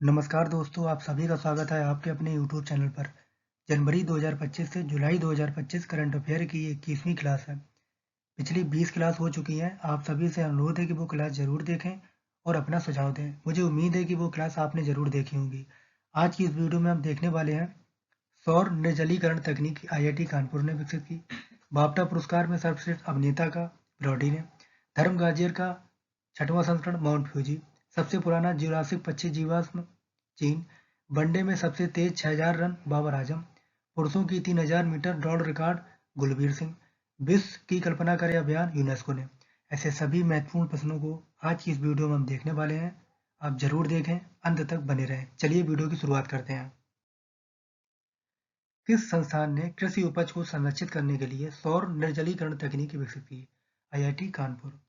नमस्कार दोस्तों, आप सभी का स्वागत है आपके अपने YouTube चैनल पर। जनवरी 2025 से जुलाई 2025 करंट अफेयर की 21वीं क्लास है। पिछली 20 क्लास हो चुकी हैं। आप सभी से अनुरोध है कि वो क्लास ज़रूर देखें और अपना सुझाव दें। मुझे उम्मीद है कि वो क्लास आपने ज़रूर देखी होंगी। आज की इस वीडियो में हम देखने वाले हैं सौर निर्जलीकरण तकनीक IIT कानपुर ने विकसित की। बाफ्टा पुरस्कार में सर्वश्रेष्ठ अभिनेता का ब्रॉडी ने। धर्म गाजियर का 6वां संस्करण माउंट फ्यूजी। सबसे पुराना जुरासिक पक्षी जीवाश्म चीन। वनडे में सबसे तेज 6000 रन बाबर आजम। पुरुषों की 3000 मीटर दौड़ रिकॉर्ड गुलबीर सिंह। विश्व की कल्पना करे अभियान यूनेस्को ने। ऐसे सभी महत्वपूर्ण प्रश्नों को आज की इस वीडियो में हम देखने वाले हैं। आप जरूर देखें, अंत तक बने रहें। चलिए वीडियो की शुरुआत करते हैं। किस संस्थान ने कृषि उपज को संरक्षित करने के लिए सौर निर्जलीकरण तकनीक विकसित की? IIT कानपुर।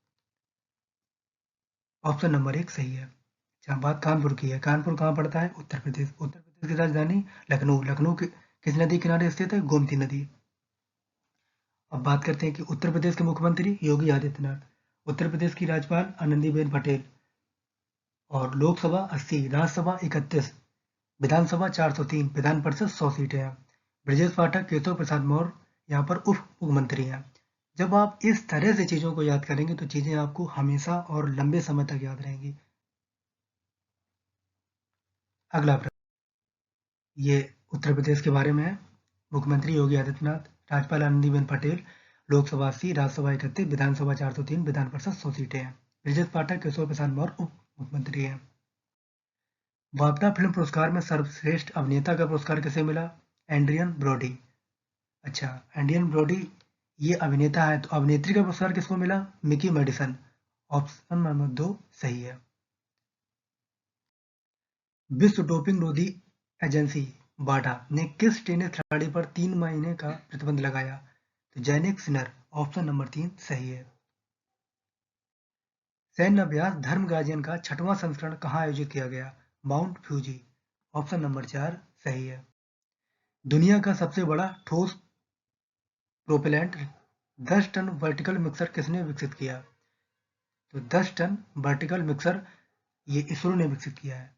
ऑप्शन नंबर 1 सही है। जहाँ बात कानपुर की है, कानपुर कहाँ पड़ता है? उत्तर प्रदेश। उत्तर प्रदेश की राजधानी लखनऊ। लखनऊ किस नदी किनारे स्थित है? गोमती नदी। अब बात करते हैं कि उत्तर प्रदेश के मुख्यमंत्री योगी आदित्यनाथ। उत्तर प्रदेश की राज्यपाल आनंदीबेन पटेल। और लोकसभा 80, राज्यसभा 31, विधानसभा 403, विधान परिषद 100 सीटें हैं। ब्रजेश पाठक, केशव प्रसाद मौर्य यहाँ पर उप मुख्यमंत्री हैं। जब आप इस तरह से चीज़ों को याद करेंगे तो चीज़ें आपको हमेशा और लंबे समय तक याद रहेंगी। अगला प्रश्न, ये उत्तर प्रदेश के बारे में है। मुख्यमंत्री योगी आदित्यनाथ, राज्यपाल आनंदीबेन पटेल, लोकसभा 80, राज्यसभा 31, विधानसभा 403, विधान परिषद 100 सीटें हैं। ब्रजेश पाठक, केशव प्रसाद मौर्य उप मुख्यमंत्री हैं। बाफ्टा फिल्म पुरस्कार में सर्वश्रेष्ठ अभिनेता का पुरस्कार किसे मिला? Adrien Brody. अच्छा, एड्रियन ब्रॉडी ये अभिनेता है, तो अभिनेत्री का पुरस्कार किसको मिला? Mickey medicine. ऑप्शन नंबर 2 सही है। विश्व डोपिंग रोधी एजेंसी वाडा ने किस टेनिस खिलाड़ी पर 3 महीने का प्रतिबंध लगाया? तो जैनिक सिनर। ऑप्शन नंबर 3 सही है। सैन्य अभ्यास धर्म गार्जियन का 6वां संस्करण कहाँ आयोजित किया गया? Mount Fuji. ऑप्शन नंबर 4 सही है। दुनिया का सबसे बड़ा ठोस प्रोपेलेंट 10 टन वर्टिकल मिक्सर किसने विकसित किया? तो 10 टन वर्टिकल मिक्सर ये इसरो ने विकसित किया है।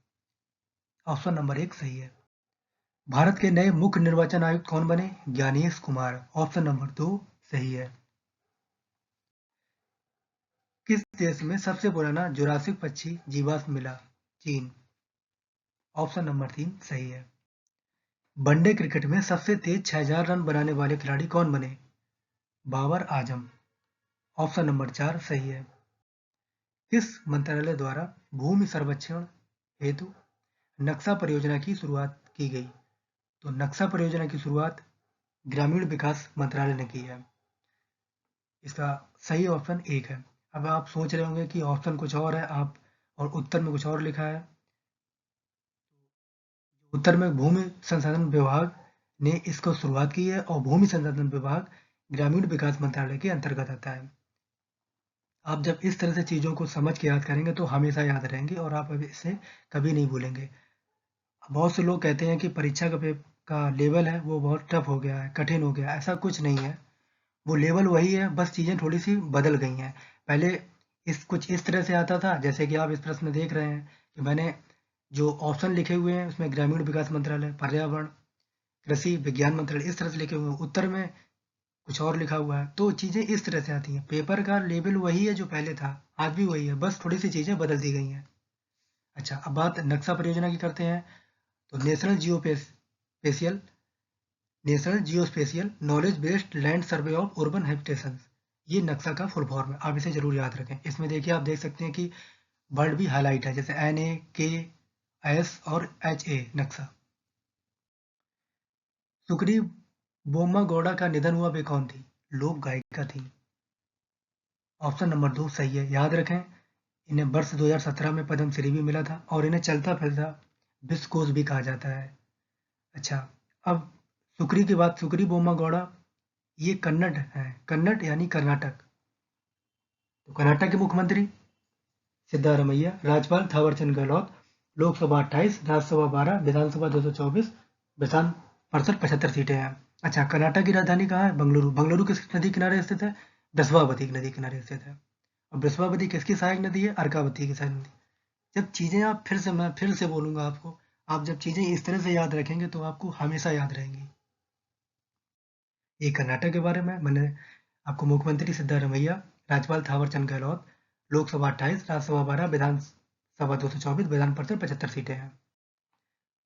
ऑप्शन नंबर 1 सही है। भारत के नए मुख्य निर्वाचन आयुक्त कौन बने? ज्ञानेश कुमार। ऑप्शन नंबर 2 सही है। किस देश में सबसे पुराना जुरासिक पक्षी जीवाश्म मिला? चीन। ऑप्शन नंबर 3 सही है। वनडे क्रिकेट में सबसे तेज 6000 रन बनाने वाले खिलाड़ी कौन बने? बाबर आजम। ऑप्शन नंबर 4 सही है। किस मंत्रालय द्वारा भूमि सर्वेक्षण हेतु नक्शा परियोजना की शुरुआत की गई? तो नक्शा परियोजना की शुरुआत ग्रामीण विकास मंत्रालय ने की है। इसका सही ऑप्शन 1 है। अब आप सोच रहे होंगे कि ऑप्शन कुछ और है आप और उत्तर में कुछ और लिखा है। उत्तर में भूमि संसाधन विभाग ने इसको शुरुआत की है और भूमि संसाधन विभाग ग्रामीण विकास मंत्रालय के अंतर्गत आता है। आप जब इस तरह से चीज़ों को समझ के याद करेंगे तो हमेशा याद रहेंगे और आप इसे कभी नहीं भूलेंगे। बहुत से लोग कहते हैं कि परीक्षा का लेवल है वो बहुत टफ हो गया है, कठिन हो गया है। ऐसा कुछ नहीं है, वो लेवल वही है, बस चीज़ें थोड़ी सी बदल गई हैं। पहले कुछ इस तरह से आता था, जैसे कि आप इस प्रश्न में देख रहे हैं कि मैंने जो ऑप्शन लिखे हुए हैं उसमें ग्रामीण विकास मंत्रालय, पर्यावरण, कृषि विज्ञान मंत्रालय इस तरह से लिखे हुए हैं। उत्तर में कुछ और लिखा हुआ है, तो चीज़ें इस तरह से आती हैं। पेपर का लेवल वही है जो पहले था, आज भी वही है, बस थोड़ी सी चीज़ें बदल दी गई हैं। अच्छा, अब बात नक्शा परियोजना की करते हैं। तो national geospatial knowledge based land survey of urban habitation, ये नक्शा का फुल फॉर्म है। आप इसे जरूर याद रखें। इसमें देखिए, आप देख सकते हैं कि वर्ड भी हाईलाइट है, जैसे NAKS और HA नक्शा। सुक्री बोम्मागौड़ा का निधन हुआ, वे कौन थी? लोक गायिका थी। ऑप्शन नंबर 2 सही है। याद रखें, इन्हें वर्ष 2017 में पद्मश्री भी मिला था और इन्हें चलता फिरता विश्वकोश भी कहा जाता है। अच्छा, अब सुक्री की बात, सुक्री बोम्मागौड़ा ये कन्नड़ है, कन्नड़ यानी कर्नाटक। तो कर्नाटक के मुख्यमंत्री सिद्धारमैया, राज्यपाल थावरचंद गहलोत, लोकसभा 28, राज्यसभा 12, विधानसभा 224, विधान परिषद 75 सीटें हैं। अच्छा, कर्नाटक की राजधानी कहाँ है? बंगलुरु। बंगलुरु किस नदी किनारे स्थित है? बृषभावती नदी किनारे स्थित है। और बृषभावती किसकी सहायक नदी है? अर्कावती की सहायक नदी। जब चीज़ें आप मैं फिर से बोलूँगा आपको, आप जब चीज़ें इस तरह से याद रखेंगे तो आपको हमेशा याद रहेंगी। ये कर्नाटक के बारे में मैंने आपको मुख्यमंत्री सिद्धारमैया, राज्यपाल थावरचंद गहलोत, लोकसभा 28, राज्यसभा 12, विधानसभा 224, विधान परिषद 75 सीटें हैं।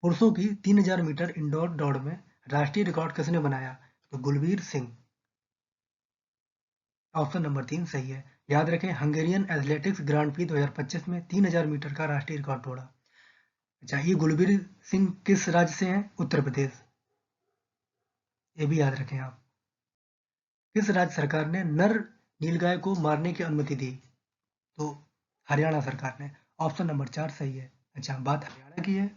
पुरुषों की 3000 मीटर इंडोर दौड़ में राष्ट्रीय रिकॉर्ड किसने बनाया? तो गुलबीर सिंह। ऑप्शन नंबर 3 सही है। याद रखें, हंगेरियन एथलेटिक्स ग्रांड प्री 2025 में 3000 मीटर का राष्ट्रीय रिकॉर्ड तोड़ा। अच्छा, ये गुलबीर सिंह किस राज्य से हैं? उत्तर प्रदेश। ये भी याद रखें आप। किस राज्य सरकार ने नर नीलगाय को मारने की अनुमति दी? तो हरियाणा सरकार ने। ऑप्शन नंबर 4 सही है। अच्छा, बात हरियाणा की है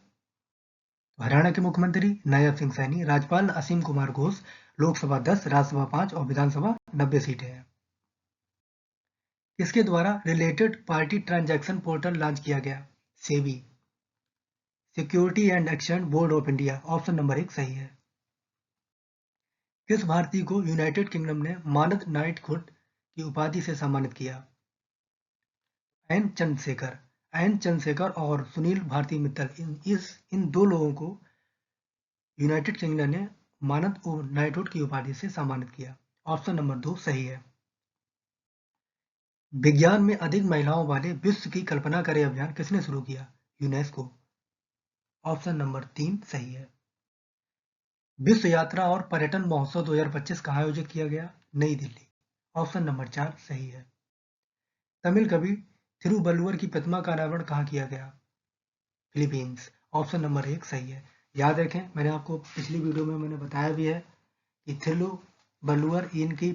तो हरियाणा के मुख्यमंत्री नायब सिंह सैनी, राज्यपाल असीम कुमार घोष, लोकसभा 10, राज्यसभा 5 और विधानसभा 90 सीटें हैं। किसके द्वारा related party transaction portal launch किया गया? SEBI. Security and exchange board of India. Option number 1 सही है। किस भारतीय को यूनाइटेड किंगडम ने मानद नाइटहुड की उपाधि से सम्मानित किया? एन चंद्रशेखर और सुनील भारती मित्तल, इन दो लोगों को यूनाइटेड किंगडम ने मानद नाइटहुड की उपाधि से सम्मानित किया। ऑप्शन नंबर 2 सही है। विज्ञान में अधिक महिलाओं वाले विश्व की कल्पना करें अभियान किसने शुरू किया? यूनेस्को। ऑप्शन नंबर 3 सही है। विश्व यात्रा और पर्यटन महोत्सव 2025 कहाँ आयोजित किया गया? नई दिल्ली। ऑप्शन नंबर 4 सही है। तमिल कवि थिरुवल्लुवर की प्रतिमा का अनावरण कहाँ किया गया? फिलीपींस। ऑप्शन नंबर 1 सही है। याद रखें, मैंने आपको पिछली वीडियो में मैंने बताया भी है कि थिरुवल्लुवर इनकी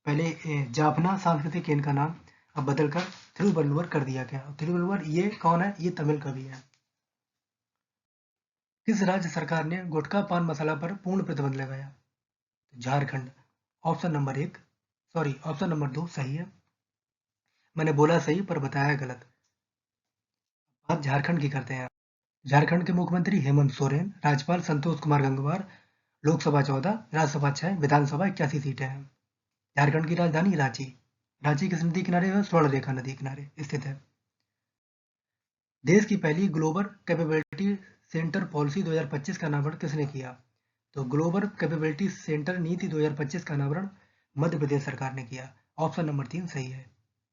पहले जाफना सांस्कृतिक इनका नाम अब बदलकर थिरुवल्लुवर कर दिया गया। थिरुवल्लुवर ये कौन है? ये तमिल कवि है। किस राज्य सरकार ने गुटखा पान मसाला पर पूर्ण प्रतिबंध लगाया? Jharkhand. Option number 1 sorry option number 2 सही है। मैंने बोला सही पर बताया गलत। बात झारखंड की करते हैं। झारखंड के मुख्यमंत्री हेमंत सोरेन, राज्यपाल संतोष कुमार गंगवार, लोकसभा 14, राज्यसभा 6, विधानसभा 81 सीटें हैं। झारखंड की राजधानी रांची। रांची किस नदी किनारे है? स्वर्ण रेखा नदी किनारे स्थित है। देश की पहली ग्लोबल कैपेबिलिटी सेंटर पॉलिसी 2025 का अनावरण किसने किया? तो ग्लोबल कैपेबिलिटी सेंटर नीति 2025 का अनावरण मध्य प्रदेश सरकार ने किया। ऑप्शन नंबर 3 सही है।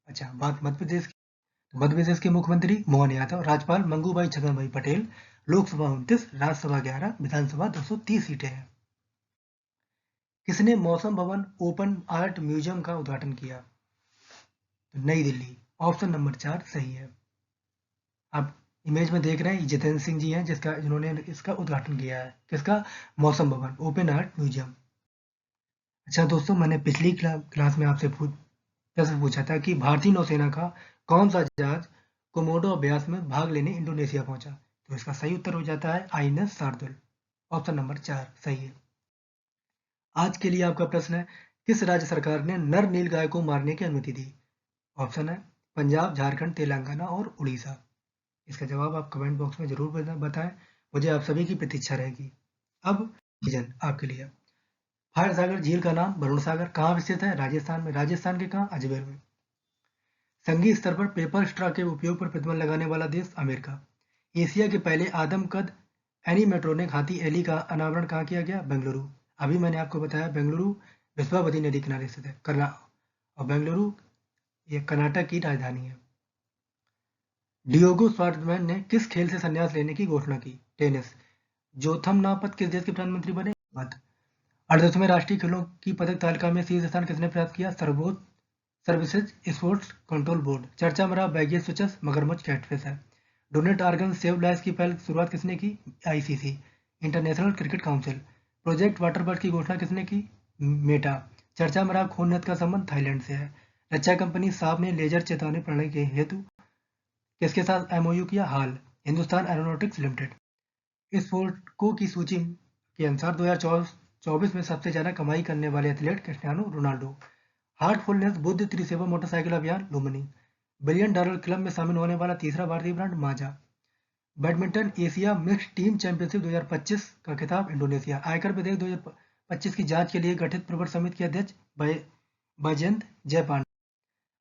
अच्छा, बात मध्य प्रदेश की। तो मध्य प्रदेश के मुख्यमंत्री मोहन यादव, राज्यपाल मंगूभाई छगन भाई पटेल, लोकसभा 29, राज्यसभा 11, विधानसभा 230 सीटें हैं। किसने मौसम भवन ओपन आर्ट म्यूजियम का उद्घाटन किया? तो नई दिल्ली। ऑप्शन नंबर 4 सही है। आप इमेज में देख रहे हैं, जितेंद्र सिंह जी हैं जिन्होंने इसका उद्घाटन किया है। किसका? मौसम भवन ओपन आर्ट म्यूजियम। अच्छा दोस्तों, मैंने पिछली क्लास में आपसे प्रश्न पूछा था कि भारतीय नौसेना का कौन सा जहाज कोमोडो अभ्यास में भाग लेने इंडोनेशिया पहुंचा? तो इसका सही उत्तर हो जाता है आईएनएस शार्दुल। ऑप्शन नंबर 4 सही है। आज के लिए आपका प्रश्न है, किस राज्य सरकार ने नर नीलगाय को मारने की अनुमति दी? ऑप्शन है पंजाब, झारखंड, तेलंगाना और उड़ीसा। इसका जवाब आप कमेंट बॉक्स में जरूर बताएं, मुझे आप सभी की प्रतीक्षा रहेगी। अब रीजन आपके लिए। फायर सागर झील का नाम वरुण सागर कहाँ स्थित है? राजस्थान में। राजस्थान के कहाँ? अजमेर में। संघीय स्तर पर पेपर स्ट्रॉ के उपयोग पर प्रतिबंध लगाने वाला देश? अमेरिका। एशिया के पहले आदमकद एनिमेट्रोनिक हाथी एली का अनावरण कहाँ किया गया? बेंगलुरु। अभी मैंने आपको बताया बेंगलुरु विश्वावती नदी किनारे स्थित है और बेंगलुरु ये कर्नाटक की राजधानी है। डियोगो स्वार्टमैन ने किस खेल से संन्यास लेने की घोषणा की? टेनिस। जोथम नापत किस देश के प्रधानमंत्री बने? 38वें राष्ट्रीय खेलों की पदक तालिका में शीर्ष स्थान किसने प्राप्त किया? Services Sports Control Board. चर्चा में रहा बैगेज स्विचेस मगरमच्छ कैटफिश है। डोनेट ऑर्गन सेव लाइव्स की पहल शुरुआत किसने की? ICC International Cricket Council. Project Waterbird की घोषणा किसने की? मेटा। चर्चा में रहा खून नद का संबंध थाईलैंड से है। रक्षा कंपनी साब ने लेजर चेतावनी प्रणाली के हेतु किसके साथ एमओयू किया? हाल। Hindustan Aeronautics Limited. स्पोर्टको की सूची के अनुसार 2024 में सबसे ज्यादा कमाई करने वाले athlete Cristiano Ronaldo. Heartfulness Buddha त्रिसेवा मोटरसाइकिल अभियान लुम्बिनी। $1 बिलियन क्लब में शामिल होने वाला तीसरा भारतीय brand Maaza. Badminton Asia mixed team championship 2025 का खिताब इंडोनेशिया। आयकर विधेयक 2025 की जांच के लिए गठित प्रवर समिति के अध्यक्ष बैजयंत जयपांडे।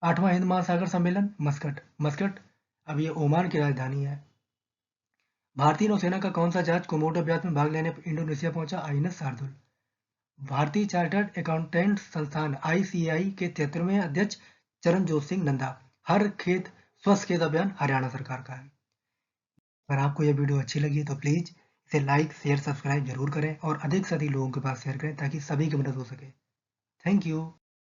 8वां हिंद महासागर सम्मेलन मस्कट। अब ये ओमान की राजधानी है। भारतीय नौसेना का कौन सा जहाज कोमोडो अभ्यास में भाग लेने इंडोनेशिया पहुंचा? आईएनएस शार्दुल। भारतीय चार्टर्ड अकाउंटेंट संस्थान आईसीएआई के 73वें अध्यक्ष चरणजोत सिंह नंदा। हर खेत स्वस्थ खेत अभियान हरियाणा सरकार का है। अगर आपको यह वीडियो अच्छी लगी तो प्लीज़ इसे लाइक शेयर सब्सक्राइब जरूर करें और अधिक से अधिक लोगों के पास शेयर करें ताकि सभी की मदद हो सके। Thank you.